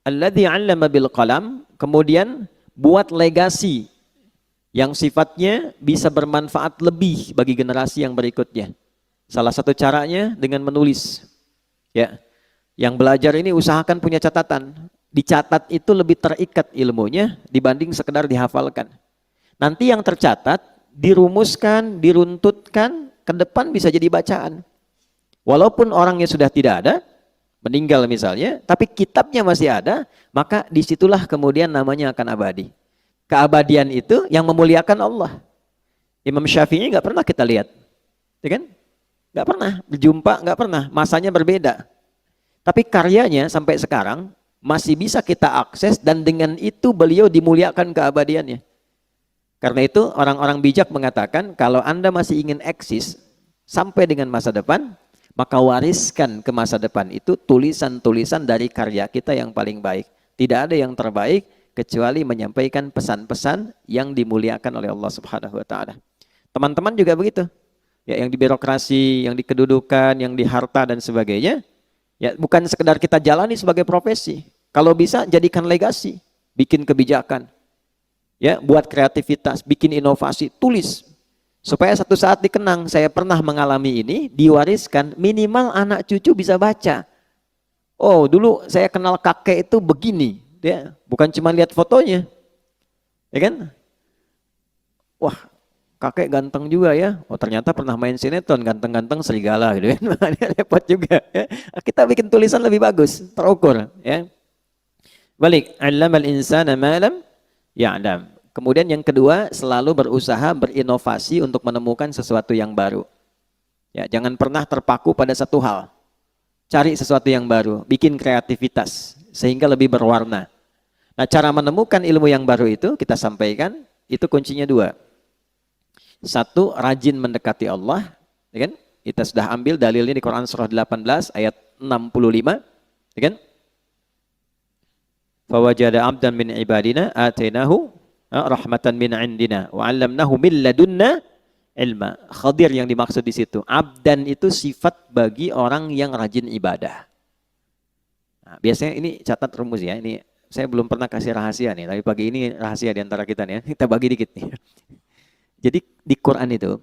Alladzi 'allama bil qalam, kemudian buat legasi yang sifatnya bisa bermanfaat lebih bagi generasi yang berikutnya. Salah satu caranya dengan menulis. Ya. Yang belajar ini usahakan punya catatan. Dicatat itu lebih terikat ilmunya dibanding sekedar dihafalkan. Nanti yang tercatat dirumuskan, diruntutkan, ke depan bisa jadi bacaan. Walaupun orangnya sudah tidak ada, meninggal misalnya, tapi kitabnya masih ada, maka disitulah kemudian namanya akan abadi. Keabadian itu yang memuliakan Allah. Imam Syafi'i nggak pernah kita lihat, ya kan? Nggak pernah berjumpa, nggak pernah. Masanya berbeda. Tapi karyanya sampai sekarang masih bisa kita akses dan dengan itu beliau dimuliakan keabadiannya. Karena itu orang-orang bijak mengatakan kalau Anda masih ingin eksis sampai dengan masa depan, maka wariskan ke masa depan itu tulisan-tulisan dari karya kita yang paling baik. Tidak ada yang terbaik kecuali menyampaikan pesan-pesan yang dimuliakan oleh Allah Subhanahu wa taala. Teman-teman juga begitu. Ya, yang di birokrasi, yang di kedudukan, yang di harta dan sebagainya, ya bukan sekedar kita jalani sebagai profesi. Kalau bisa jadikan legasi, bikin kebijakan. Ya, buat kreativitas, bikin inovasi, tulis. Supaya satu saat dikenang, saya pernah mengalami ini, diwariskan, minimal anak cucu bisa baca. Oh, dulu saya kenal kakek itu begini, ya, bukan cuma lihat fotonya. Ya kan? Wah, kakek ganteng juga ya. Oh, ternyata pernah main sinetron, ganteng-ganteng serigala gitu kan. Repot juga ya. Kita bikin tulisan lebih bagus, terukur, ya. Balik, 'allamal insana ma lam ya'lam. Kemudian yang kedua, selalu berusaha berinovasi untuk menemukan sesuatu yang baru. Ya, jangan pernah terpaku pada satu hal. Cari sesuatu yang baru, bikin kreativitas sehingga lebih berwarna. Nah, cara menemukan ilmu yang baru itu kita sampaikan, itu kuncinya dua. Satu, rajin mendekati Allah, ya kan? Kita sudah ambil dalilnya di Quran surah 18 ayat 65, ya kan? Fawajada 'abdan min ibadina atainahu rahmatan min indina wa 'allamnahu min ladunna ilma. Khadir yang dimaksud di situ. Abdan itu sifat bagi orang yang rajin ibadah. Nah, biasanya ini catat rumus ya. Ini saya belum pernah kasih rahasia nih, tapi pagi ini rahasia di antara kita nih ya. Kita bagi dikit nih. Jadi di Quran itu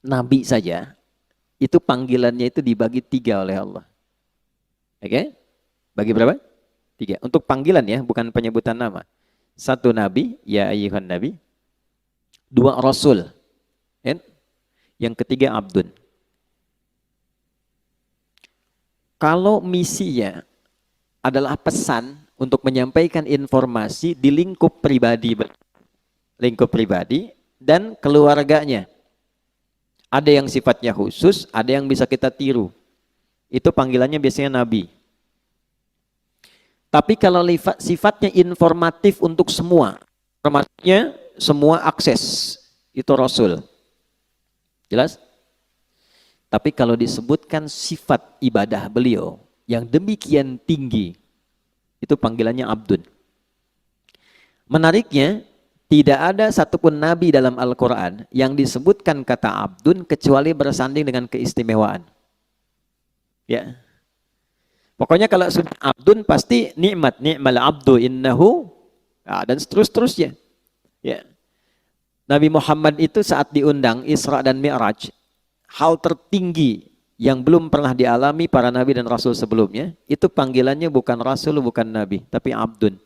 nabi saja itu panggilannya itu dibagi 3 oleh Allah. Oke? Bagi berapa? 3. Untuk panggilan ya, bukan penyebutan nama. 1 nabi, ya ayyuhan nabi. 2 rasul. Kan? Yang ketiga abdun. Kalau misinya adalah pesan untuk menyampaikan informasi di lingkup pribadi dan keluarganya. Ada yang sifatnya khusus, ada yang bisa kita tiru. Itu panggilannya biasanya nabi. Tapi kalau sifatnya informatif untuk semua, informasinya semua akses, itu rasul. Jelas? Tapi kalau disebutkan sifat ibadah beliau yang demikian tinggi, itu panggilannya abdun. Menariknya, tidak ada satupun nabi dalam Al-Quran yang disebutkan kata abdun kecuali bersanding dengan keistimewaan. Ya. Pokoknya kalau sudah abdun pasti nikmat, ni'mal abdu innahu, dan seterusnya. Ya. Nabi Muhammad itu saat diundang Isra dan Mi'raj, hal tertinggi yang belum pernah dialami para nabi dan rasul sebelumnya, itu panggilannya bukan rasul, bukan nabi, tapi abdun.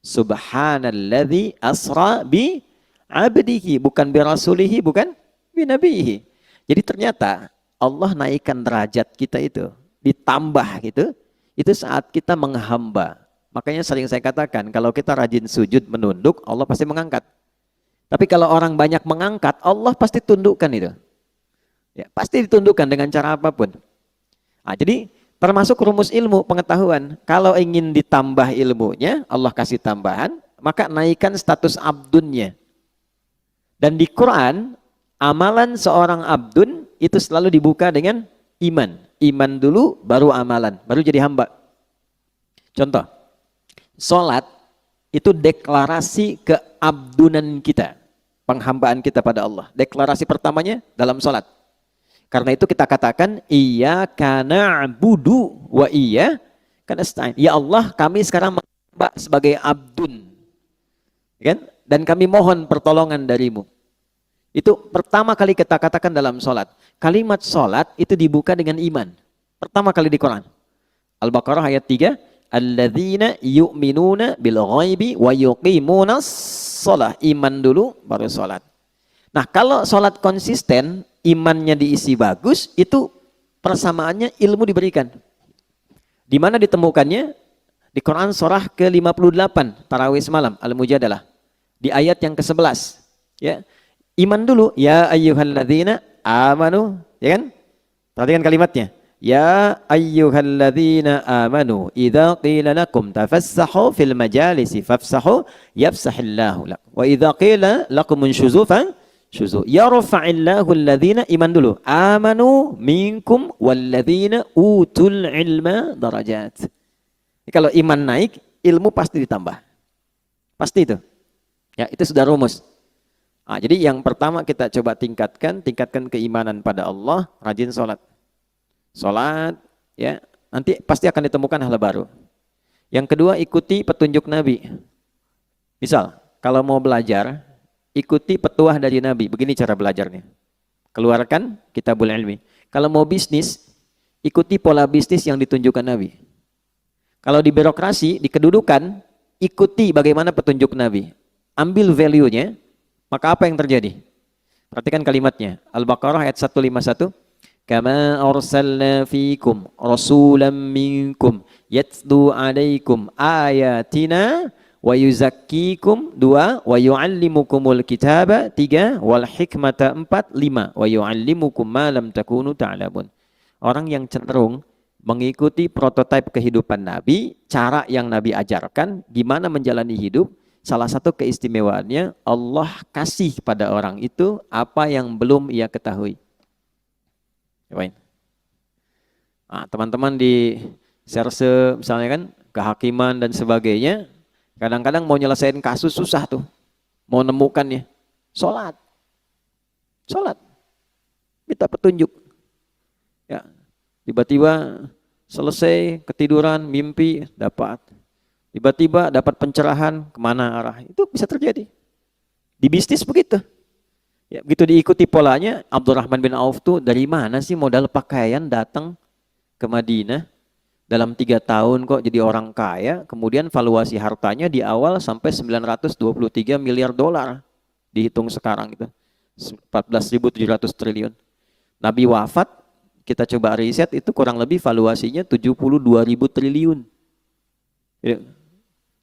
Subhanalladzi asra bi abdihi, bukan bi rasulihi, bukan bi nabihi. Jadi ternyata Allah naikkan derajat kita itu, ditambah gitu, itu saat kita menghamba. Makanya sering saya katakan, kalau kita rajin sujud menunduk, Allah pasti mengangkat. Tapi kalau orang banyak mengangkat, Allah pasti tundukkan itu. Ya, pasti ditundukkan dengan cara apapun. Nah, jadi termasuk rumus ilmu pengetahuan. Kalau ingin ditambah ilmunya, Allah kasih tambahan, maka naikkan status abdunnya. Dan di Quran, amalan seorang abdun itu selalu dibuka dengan iman. Iman dulu, baru amalan, baru jadi hamba. Contoh, sholat itu deklarasi keabdunan kita, penghambaan kita pada Allah. Deklarasi pertamanya dalam sholat. Karena itu kita katakan iyyaka na'budu wa iyyaka nasta'in. Ya Allah, kami sekarang menghamba sebagai abdun. Kan? Dan kami mohon pertolongan darimu. Itu pertama kali kita katakan dalam sholat. Kalimat sholat itu dibuka dengan iman. Pertama kali di Quran. Al-Baqarah ayat 3. Alladzina yu'minuna bil ghaibi wa yuqimunas sholah. Iman dulu baru sholat. Nah kalau sholat konsisten, imannya diisi bagus, itu persamaannya ilmu diberikan. Di mana ditemukannya? Di Quran surah ke-58, Tarawih semalam, Al-Mujadalah. Di ayat yang ke-11. Ya. Iman dulu, ya ayyuhalladzina amanu, ya kan? Perhatikan kalimatnya. Ya ayyuhalladzina amanu, idza qila lakum tafassahu fil majalisi fafsahu yafsahillahu lakum. Wa idza qila lakum unshuzu syuzu. Yarfa'illahu alladzina, iman dulu. Amanu minkum walladzina utul ilma darajat. Kalau iman naik, ilmu pasti ditambah. Pasti itu. Ya, itu sudah rumus. Nah, jadi yang pertama kita coba tingkatkan keimanan pada Allah, rajin sholat. Sholat, ya, nanti pasti akan ditemukan hal baru. Yang kedua, ikuti petunjuk Nabi. Misal, kalau mau belajar, ikuti petuah dari Nabi. Begini cara belajarnya. Keluarkan kitabul ilmi. Kalau mau bisnis, ikuti pola bisnis yang ditunjukkan Nabi. Kalau di birokrasi, di kedudukan, ikuti bagaimana petunjuk Nabi. Ambil value-nya, maka apa yang terjadi? Perhatikan kalimatnya. Al-Baqarah ayat 151. Kama arsalna fikum rasulan minkum yatlu alaikum ayatina wa yuzakkikum 2 wa yuallimukumul kitaba 3 wal hikmata 4 5 wa yuallimukum ma lam takunu ta'lamun. Orang yang cenderung mengikuti prototipe kehidupan Nabi, cara yang Nabi ajarkan, gimana menjalani hidup, salah satu keistimewaannya Allah kasih pada orang itu apa yang belum ia ketahui. Nah, teman-teman di serse misalnya kan, kehakiman dan sebagainya, kadang-kadang mau nyelesain kasus susah tuh, mau nemukannya. Sholat, minta petunjuk. Ya, tiba-tiba selesai ketiduran, mimpi dapat. Tiba-tiba dapat pencerahan kemana arah. Itu bisa terjadi. Di bisnis begitu. Ya, begitu diikuti polanya, Abdurrahman bin Auf tuh dari mana sih modal pakaian datang ke Madinah? Dalam 3 tahun kok jadi orang kaya, kemudian valuasi hartanya di awal sampai 923 miliar dolar. Dihitung sekarang itu. 14.700 triliun. Nabi wafat, kita coba riset itu kurang lebih valuasinya 72.000 triliun.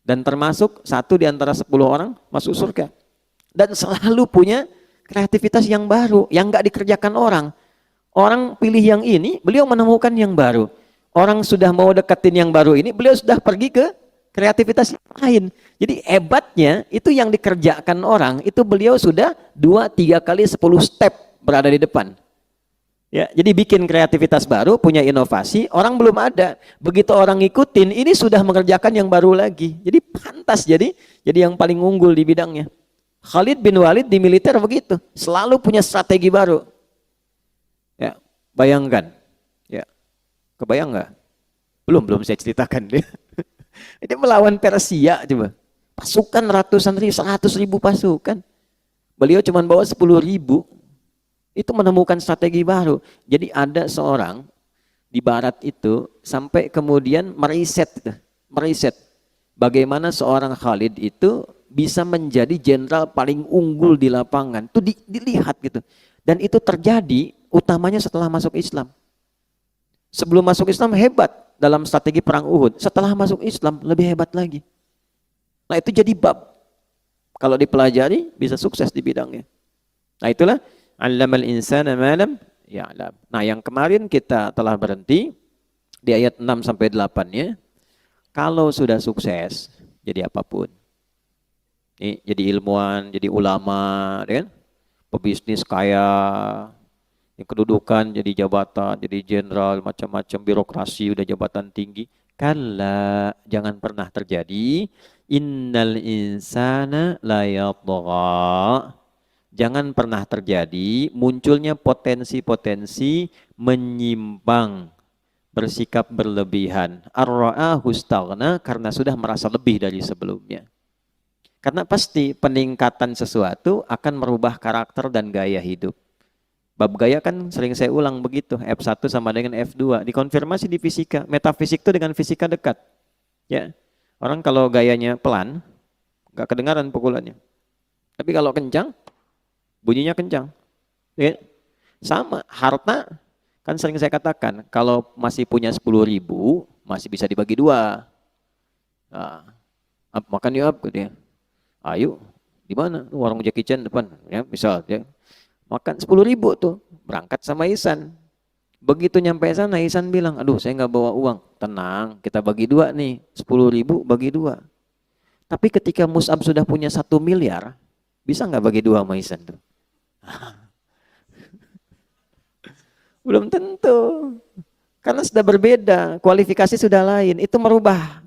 Dan termasuk 1 di antara 10 orang masuk surga. Dan selalu punya kreativitas yang baru, yang nggak dikerjakan orang. Orang pilih yang ini, beliau menemukan yang baru. Orang sudah mau deketin yang baru ini, beliau sudah pergi ke kreativitas yang lain. Jadi hebatnya, itu yang dikerjakan orang, itu beliau sudah 2-3 kali 10 step berada di depan. Ya, jadi bikin kreativitas baru, punya inovasi, orang belum ada. Begitu orang ngikutin, ini sudah mengerjakan yang baru lagi. Jadi pantas jadi yang paling unggul di bidangnya. Khalid bin Walid di militer begitu, selalu punya strategi baru. Ya, bayangkan. Ya, kebayang nggak? Belum saya ceritakan dia. Dia melawan Persia coba. Pasukan ratusan ribu, 100.000 pasukan. Beliau cuma bawa 10.000. Itu menemukan strategi baru. Jadi ada seorang di barat itu sampai kemudian meriset bagaimana seorang Khalid itu bisa menjadi jenderal paling unggul di lapangan. Itu dilihat gitu. Dan itu terjadi utamanya setelah masuk Islam. Sebelum masuk Islam hebat dalam strategi perang Uhud. Setelah masuk Islam lebih hebat lagi. Nah itu jadi bab. Kalau dipelajari bisa sukses di bidangnya. Nah itulah allamal insana ma lam ya'lam. Nah yang kemarin kita telah berhenti di ayat 6 sampai 8-nya. Kalau sudah sukses jadi apapun. Jadi ilmuwan, jadi ulama, kan? Pebisnis kaya, yang kedudukan jadi jabatan, jadi jenderal, macam-macam birokrasi, udah jabatan tinggi. Kalla, jangan pernah terjadi. Innal insana la yatgha. Jangan pernah terjadi munculnya potensi-potensi menyimpang bersikap berlebihan. Ar-ra'ahu istaghna, karena sudah merasa lebih dari sebelumnya. Karena pasti peningkatan sesuatu akan merubah karakter dan gaya hidup. Bab gaya kan sering saya ulang begitu, F1 sama dengan F2, dikonfirmasi di fisika. Metafisik itu dengan fisika dekat. Ya, orang kalau gayanya pelan, nggak kedengaran pukulannya. Tapi kalau kencang, bunyinya kencang. Ya. Sama, harta kan sering saya katakan, kalau masih punya 10.000, masih bisa dibagi dua. Nah, makan yuk, gitu ya. Ayo, di mana? Warung Jackie Chan depan, ya misal. Ya. Makan 10.000 tuh, berangkat sama Ihsan. Begitu nyampe sana, Ihsan bilang, aduh saya nggak bawa uang. Tenang, kita bagi dua nih, 10.000 bagi dua. Tapi ketika Mus'ab sudah punya 1 miliar, bisa nggak bagi dua sama Ihsan tuh? Belum tentu. Karena sudah berbeda, kualifikasi sudah lain. Itu merubah.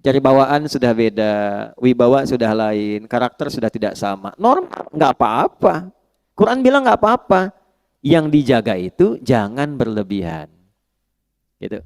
Jari bawaan sudah beda, wibawa sudah lain, karakter sudah tidak sama. Normal, nggak apa-apa. Quran bilang nggak apa-apa. Yang dijaga itu jangan berlebihan. Gitu.